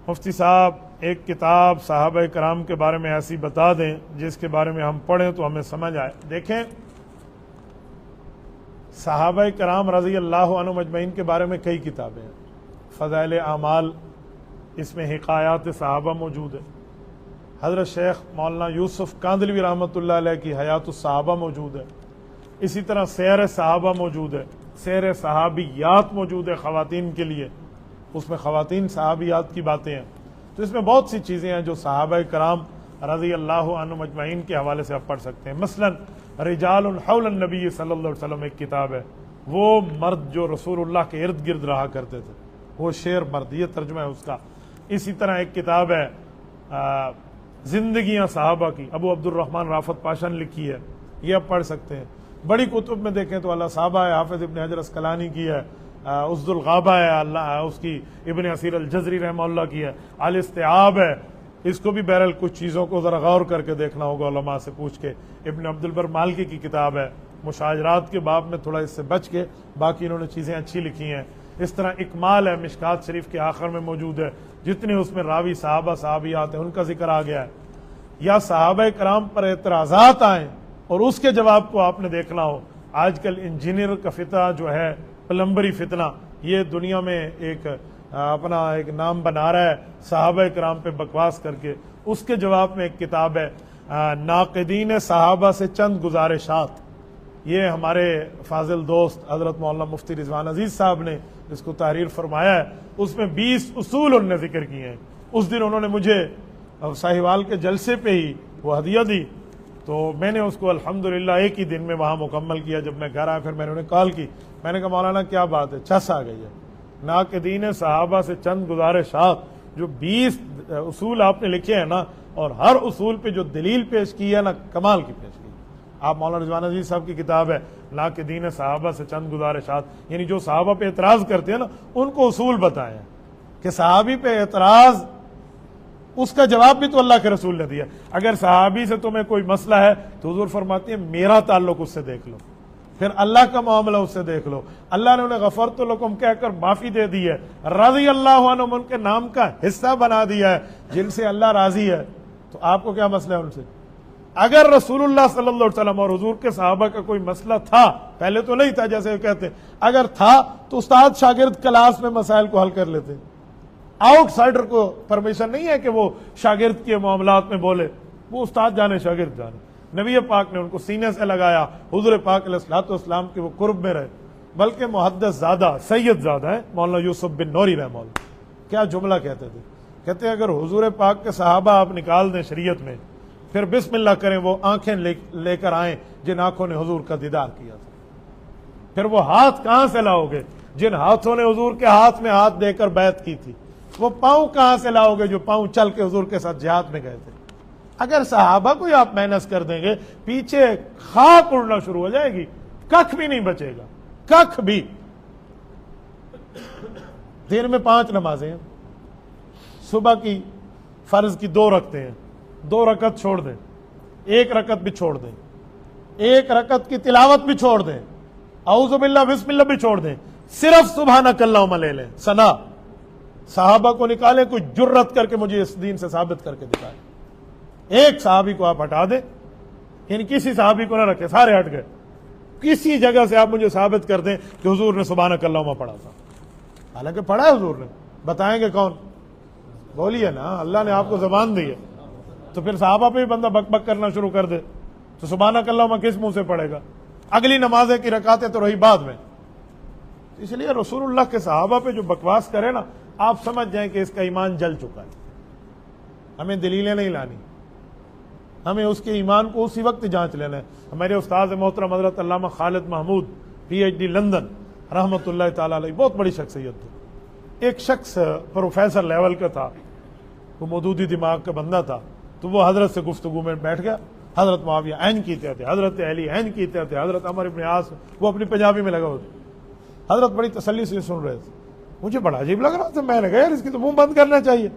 مفتی صاحب ایک کتاب صحابہ کرام کے بارے میں ایسی بتا دیں جس کے بارے میں ہم پڑھیں تو ہمیں سمجھ آئے. دیکھیں صحابہ کرام رضی اللہ عنہم اجمعین کے بارے میں کئی کتابیں ہیں. فضائل اعمال، اس میں حکایات صحابہ موجود ہے. حضرت شیخ مولانا یوسف کاندلوی رحمۃ اللہ علیہ کی حیات الصحابہ موجود ہے. اسی طرح سیر صحابہ موجود ہے، سیر صحابیات موجود ہے خواتین کے لیے، اس میں خواتین صحابیات کی باتیں ہیں. تو اس میں بہت سی چیزیں ہیں جو صحابہ کرام رضی اللہ عنہم اجمعین کے حوالے سے آپ پڑھ سکتے ہیں. مثلا رجال حول النبی صلی اللہ علیہ وسلم ایک کتاب ہے، وہ مرد جو رسول اللہ کے ارد گرد رہا کرتے تھے، وہ شیر مرد، یہ ترجمہ ہے اس کا. اسی طرح ایک کتاب ہے زندگیاں صحابہ کی، ابو عبد الرحمن رافت پاشا نے لکھی ہے، یہ آپ پڑھ سکتے ہیں. بڑی کتب میں دیکھیں تو اللہ صحابہ ہے، حافظ ابن حجر اسقلانی کی ہے، عزد الغابہ ہے اللہ اس کی، ابن اسیر الجزری رحمہ اللہ کی ہے، الاستیعاب ہے. اس کو بھی بہرحال کچھ چیزوں کو ذرا غور کر کے دیکھنا ہوگا علماء سے پوچھ کے. ابن عبد البر مالکی کی کتاب ہے، مشاجرات کے باب میں تھوڑا اس سے بچ کے، باقی انہوں نے چیزیں اچھی لکھی ہیں. اس طرح اکمال ہے، مشکات شریف کے آخر میں موجود ہے، جتنے اس میں راوی صحابہ صحابیات ہیں ان کا ذکر آ گیا ہے. یا صحابہ کرام پر اعتراضات آئیں اور اس کے جواب کو آپ نے دیکھنا ہو. آج کل انجینئر کا فتنہ جو ہے، پلمبری فتنہ، یہ دنیا میں ایک اپنا ایک نام بنا رہا ہے صحابہ کرام پہ بکواس کر کے. اس کے جواب میں ایک کتاب ہے ناقدین صحابہ سے چند گزارشات، یہ ہمارے فاضل دوست حضرت مولانا مفتی رضوان عزیز صاحب نے اس کو تحریر فرمایا ہے. اس میں 20 اصول انہوں نے ذکر کیے ہیں. اس دن انہوں نے مجھے ساہیوال کے جلسے پہ ہی وہ ہدیہ دی، تو میں نے اس کو الحمدللہ ایک ہی دن میں وہاں مکمل کیا. جب میں گھر آیا پھر میں نے انہیں کال کی، میں نے کہا مولانا کیا بات ہے، چس آ گئی ہے. ناقدین صحابہ سے چند گزارشات، جو 20 اصول آپ نے لکھے ہیں نا، اور ہر اصول پہ جو دلیل پیش کی ہے نا، کمال کی پیش کی. آپ مولانا رضوان عزیز صاحب کی کتاب ہے ناقدین صحابہ سے چند گزارشات، یعنی جو صحابہ پہ اعتراض کرتے ہیں نا ان کو اصول بتائیں کہ صحابی پہ اعتراض، اس کا جواب بھی تو اللہ کے رسول نے دیا. اگر صحابی سے تمہیں کوئی مسئلہ ہے تو حضور فرماتے ہیں میرا تعلق اس سے دیکھ لو، پھر اللہ کا معاملہ اس سے دیکھ لو. اللہ نے انہیں غفرت لکم کہہ کر معافی دے دی ہے، رضی اللہ عنہم ان کے نام کا حصہ بنا دیا ہے، جن سے اللہ راضی ہے. تو آپ کو کیا مسئلہ ہے ان سے؟ اگر رسول اللہ صلی اللہ علیہ وسلم اور حضور کے صحابہ کا کوئی مسئلہ تھا، پہلے تو نہیں تھا جیسے وہ کہتے ہیں، اگر تھا تو استاد شاگرد کلاس میں مسائل کو حل کر لیتے. آؤٹ سائڈر کو پرمیشن نہیں ہے کہ وہ شاگرد کے معاملات میں بولے، وہ استاد جانے شاگرد جانے. نبی پاک نے ان کو سینے سے لگایا، حضور پاک علیہ الصلوۃ والسلام کے وہ قرب میں رہے. بلکہ محدث زادہ سید زادہ ہے مولانا یوسف بن نوری رحمہ اللہ، کیا جملہ کہتے تھے، کہتے ہیں اگر حضور پاک کے صحابہ آپ نکال دیں شریعت میں، پھر بسم اللہ کریں وہ آنکھیں لے کر آئیں جن آنکھوں نے حضور کا دیدار کیا تھا. پھر وہ ہاتھ کہاں سے لاؤ گے جن ہاتھوں نے حضور کے ہاتھ میں ہاتھ دے کر بیعت کی تھی؟ وہ پاؤں کہاں سے لاؤ گے جو پاؤں چل کے حضور کے ساتھ جہاد میں گئے تھے؟ اگر صحابہ کو آپ مائنس کر دیں گے، پیچھے خاک اڑنا شروع ہو جائے گی، ککھ بھی نہیں بچے گا، ککھ بھی. دن میں 5 نمازیں ہیں، صبح کی فرض کی 2 رکعتیں ہیں، 2 رکعت چھوڑ دیں، 1 رکعت بھی چھوڑ دیں، 1 رکعت کی تلاوت بھی چھوڑ دیں، اعوذ باللہ بسم اللہ بھی چھوڑ دیں، صرف سبحانک اللہم لے لیں. ثنا صحابہ کو نکالیں، کوئی جرت کر کے مجھے اس دین سے ثابت کر کے دکھائیں. ایک صحابی کو آپ ہٹا دیں، یعنی کسی صحابی کو نہ رکھے، سارے ہٹ گئے. کسی جگہ سے آپ مجھے ثابت کر دیں کہ حضور نے سبحانک اللہم پڑھا تھا، حالانکہ پڑھا ہے حضور نے. بتائیں گے کون؟ بولیے نا، اللہ نے آپ کو زبان دی ہے. تو پھر صحابہ پہ بھی بندہ بک بک کرنا شروع کر دے تو سبحانک اللہم کس منہ سے پڑھے گا؟ اگلی نمازیں کی رکعتیں تو رہی بعد میں. اس لیے رسول اللہ کے صحابہ پہ جو بکواس کرے نا، آپ سمجھ جائیں کہ اس کا ایمان جل چکا ہے. ہمیں دلیلیں نہیں لانی، ہمیں اس کے ایمان کو اسی وقت جانچ لینا ہے. ہمارے استاد محترم حضرت علامہ خالد محمود PhD لندن رحمۃ اللہ تعالی علیہ، بہت بڑی شخصیت تھی. ایک شخص پروفیسر لیول کا تھا، وہ مودودی دماغ کا بندہ تھا، تو وہ حضرت سے گفتگو میں بیٹھ گیا. حضرت معاویہ عین کیتے تھے، حضرت علی عین کیتے تھے، حضرت عمر ابن عاص، وہ اپنی پنجابی میں لگا ہوا تھا. حضرت بڑی تسلی سے سن رہے تھے. مجھے بڑا عجیب لگ رہا تھا، میں نے کہا یار اس کی تو منہ بند کرنا چاہیے.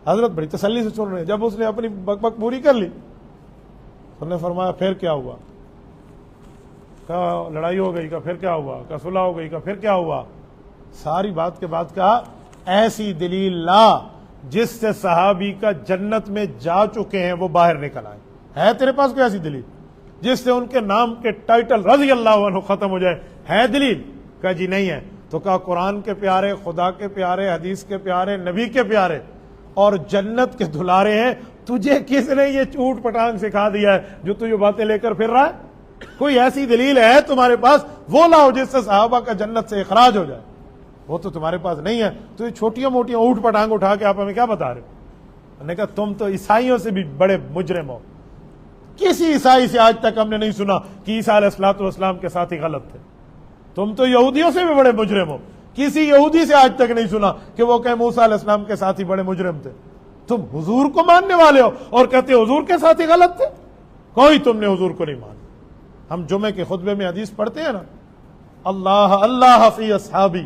حضرت بڑی تسلی سے سن رہے ہیں. جب اس نے اپنی بک بک پوری کر لی، انہوں نے فرمایا پھر کیا ہوا؟ کہا لڑائی ہو گئی. کہا پھر کیا ہوا؟ کہا صلح ہو گئی. کہا پھر کیا ہوا؟ ساری بات کے بعد کہا ایسی دلیل لا جس سے صحابی کا جنت میں جا چکے ہیں وہ باہر نکل آئے. ہے تیرے پاس کوئی ایسی دلیل جس سے ان کے نام کے ٹائٹل رضی اللہ عنہ ختم ہو جائے؟ ہے دلیل؟ کہا جی نہیں ہے. تو کہا قرآن کے پیارے، خدا کے پیارے، حدیث کے پیارے، نبی کے پیارے اور جنت کے دلارے ہیں، تجھے کس نے یہ چوٹ پٹانگ سکھا دیا ہے جو تو یہ باتیں لے کر پھر رہا ہے؟ کوئی ایسی دلیل ہے تمہارے پاس؟ وہ لاؤ جس سے صحابہ کا جنت سے اخراج ہو جائے. وہ تو تمہارے پاس نہیں ہے. تو یہ چھوٹیاں موٹیاں اوٹ پٹانگ اٹھا کے آپ ہمیں کیا بتا رہے ہو؟ میں نے کہا تم تو عیسائیوں سے بھی بڑے مجرم ہو. کسی عیسائی سے آج تک ہم نے نہیں سنا کہ عیسیٰ علیہ الصلوۃ والسلام کے ساتھی غلط تھے. تم تو یہودیوں سے بھی بڑے مجرم ہو. کسی یہودی سے آج تک نہیں سنا کہ وہ کہ موسیٰ علیہ السلام کے ساتھی بڑے مجرم تھے. تم حضور کو ماننے والے ہو اور کہتے ہو حضور کے ساتھی غلط تھے. کوئی تم نے حضور کو نہیں مانا. ہم جمعے کے خطبے میں حدیث پڑھتے ہیں نا، اللہ اللہ فی اصحابی.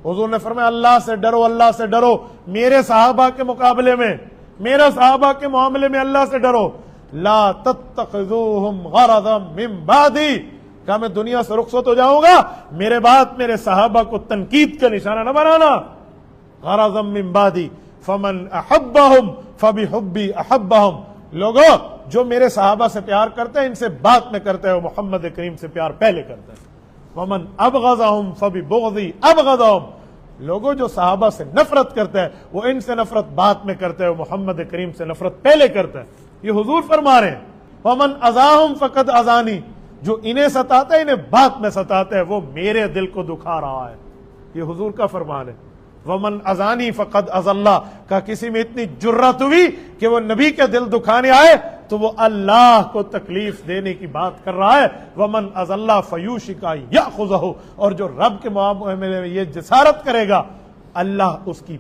حضور نے فرمایا اللہ سے ڈرو، اللہ سے ڈرو میرے صحابہ کے مقابلے میں، میرے صحابہ کے معاملے میں اللہ سے ڈرو. لا تتخذوہم غرضا من بعدی، کہا میں دنیا سے رخصت ہو جاؤں گا، میرے بعد میرے صحابہ کو تنقید کا نشانہ نہ بنانا. غرضا من بعدی فمن احبہم فبحبی احبہم. لوگوں جو میرے صحابہ سے پیار کرتے ہیں ان سے بعد میں کرتے ہیں، وہ محمد کریم سے پیار پہلے کرتے ہیں. ومن ابغضہم فببغضی ابغضہم. لوگوں جو صحابہ سے نفرت کرتے ہیں وہ ان سے نفرت بعد میں کرتے ہیں، وہ محمد کریم سے نفرت پہلے کرتے ہیں. یہ حضور فرما رہے ہیں. ومن اذاہم فقد اذانی. جو انہیں ستاتا ہے انہیں بعد میں ستاتا ہے، وہ میرے دل کو دکھا رہا ہے. یہ حضور کا فرمان ہے. ومن اذانی فقد اذى اللہ. کا کسی میں اتنی جرات ہوئی کہ وہ نبی کے دل دکھانے آئے تو وہ اللہ کو تکلیف دینے کی بات کر رہا ہے. ومن اذى اللہ فیوشک یاخذہ. اور جو رب کے معاملے میں یہ جسارت کرے گا اللہ اس کی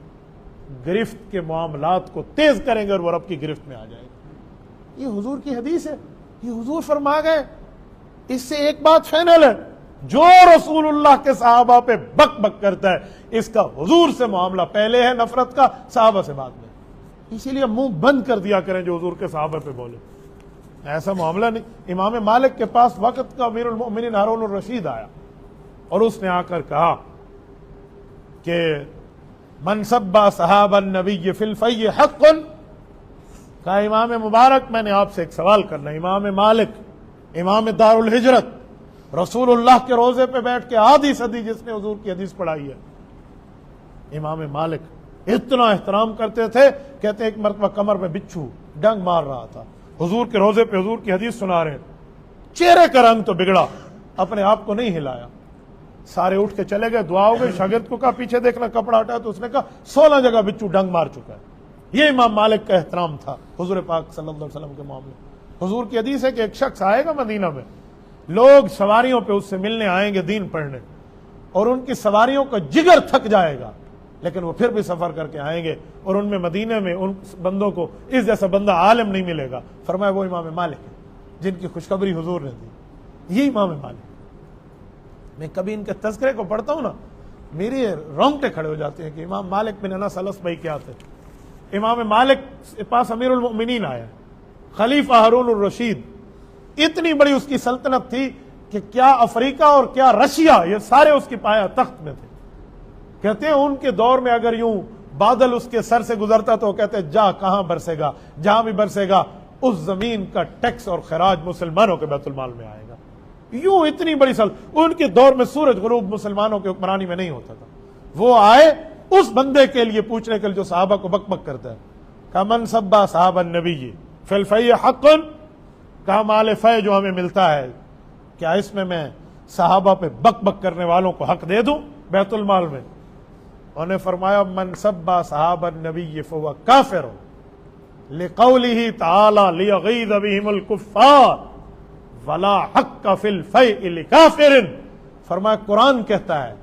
گرفت کے معاملات کو تیز کریں گے اور وہ رب کی گرفت میں آ جائے گا. یہ حضور کی حدیث ہے، یہ حضور فرما گئے. اس سے ایک بات فائنل ہے، جو رسول اللہ کے صحابہ پہ بک بک کرتا ہے اس کا حضور سے معاملہ پہلے ہے، نفرت کا صحابہ سے بعد میں. اسی لیے منہ بند کر دیا کریں جو حضور کے صحابہ پہ بولے. ایسا معاملہ نہیں. امام مالک کے پاس وقت کا امیر المؤمنین ہارون الرشید آیا اور اس نے آ کر کہا کہ من سب صحابہ النبی فی الفی حق. کہا امام مبارک میں نے آپ سے ایک سوال کرنا. امام مالک، امام دار الہجرت، رسول اللہ کے روزے پہ بیٹھ کے آدھی صدی جس نے حضور کی حدیث پڑھائی ہے. امام مالک اتنا احترام کرتے تھے، کہتے ہیں ایک مرتبہ کمر پہ بچھو ڈنگ مار رہا تھا، حضور کے روزے پہ حضور کی حدیث سنا رہے ہیں. چہرے کا رنگ تو بگڑا، اپنے آپ کو نہیں ہلایا. سارے اٹھ کے چلے گئے، دعا ہو گئی. شاگرد کو کہا پیچھے دیکھنا، کپڑا ہٹایا تو اس نے کہا 16 جگہ بچھو ڈنگ مار چکا ہے. یہ امام مالک کا احترام تھا حضور پاک صلی اللہ علیہ وسلم کے معاملے. حضور کی حدیث ہے کہ ایک شخص آئے گا مدینہ میں، لوگ سواریوں پہ اس سے ملنے آئیں گے دین پڑھنے، اور ان کی سواریوں کا جگر تھک جائے گا لیکن وہ پھر بھی سفر کر کے آئیں گے، اور ان میں مدینے میں ان بندوں کو اس جیسا بندہ عالم نہیں ملے گا. فرمایا وہ امام مالک ہے جن کی خوشخبری حضور نے دی. یہ امام مالک. میں کبھی ان کے تذکرے کو پڑھتا ہوں نا میرے رونگٹے کھڑے ہو جاتے ہیں کہ امام مالک بن انس الاسبئی کیا تھے. امام مالک کے پاس امیر المؤمنین آیا، خلیفہ ہارون الرشید. اتنی بڑی اس کی سلطنت تھی کہ کیا افریقہ اور کیا رشیا یہ سارے اس کی پایا تخت میں تھے. کہتے ہیں ان کے دور میں اگر یوں بادل اس کے سر سے گزرتا تو کہتے ہیں جا کہاں برسے گا، جہاں بھی برسے گا اس زمین کا ٹیکس اور خراج مسلمانوں کے بیت المال میں آئے گا. یوں اتنی بڑی ان کے دور میں سورج غروب مسلمانوں کے حکمرانی میں نہیں ہوتا تھا. وہ آئے اس بندے کے لیے پوچھنے کے لیے جو صحابہ کو بک بک کرتا ہے. کہ من سبا صحابہ النبی فی الفی حق. کہا مال فے جو ہمیں ملتا ہے کیا اس میں صحابہ پہ بک بک کرنے والوں کو حق دے دوں بیت المال میں؟ انہوں نے فرمایا من سبا صحابہ النبی فہو کافر لقولہ تعالی لیغیظ بہم الکفار ولا حق فی الفیء لکافر. فرمایا قرآن کہتا ہے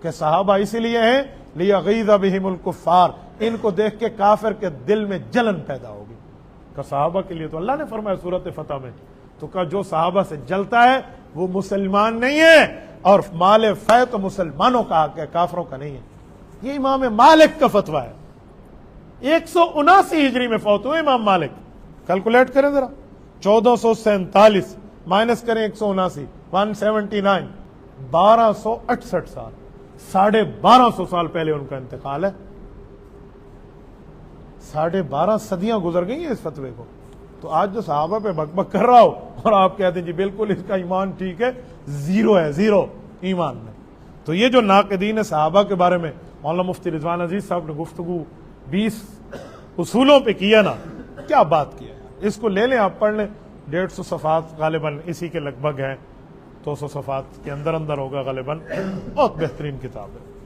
کہ صحابہ اسی لیے ہیں لیغیظ بہم الکفار، ان کو دیکھ کے کافر کے دل میں جلن پیدا ہوگی. کہ صحابہ کے لیے تو اللہ نے فرمایا سورۃ فتح میں تو کہ جو صحابہ سے جلتا ہے وہ مسلمان نہیں ہے، اور مال فے تو مسلمانوں کا حق ہے، کافروں کا نہیں ہے. یہ امام مالک کا فتویٰ ہے. 179 ہجری میں فوت ہوئے امام مالک. کیلکولیٹ کریں ذرا، 1447 مائنس کریں 179، 179، 1268 سال، 1250 سال پہلے ان کا انتقال ہے. 12.5 صدیاں گزر گئی ہیں اس فتوے کو. تو آج جو صحابہ پہ بک بک کر رہا ہو اور آپ کہتے ہیں جی بالکل اس کا ایمان ٹھیک ہے، زیرو ہے، زیرو ایمان میں. تو یہ جو ناقدین صحابہ کے بارے میں مولانا مفتی رضوان عزیز صاحب نے گفتگو 20 اصولوں پہ کیا نا، کیا بات کیا ہے. اس کو لے لیں، آپ پڑھ لیں. 150 صفحات غالباً اسی کے لگ بھگ ہیں، 200 صفحات کے اندر ہوگا غالباً. بہت بہترین کتاب ہے.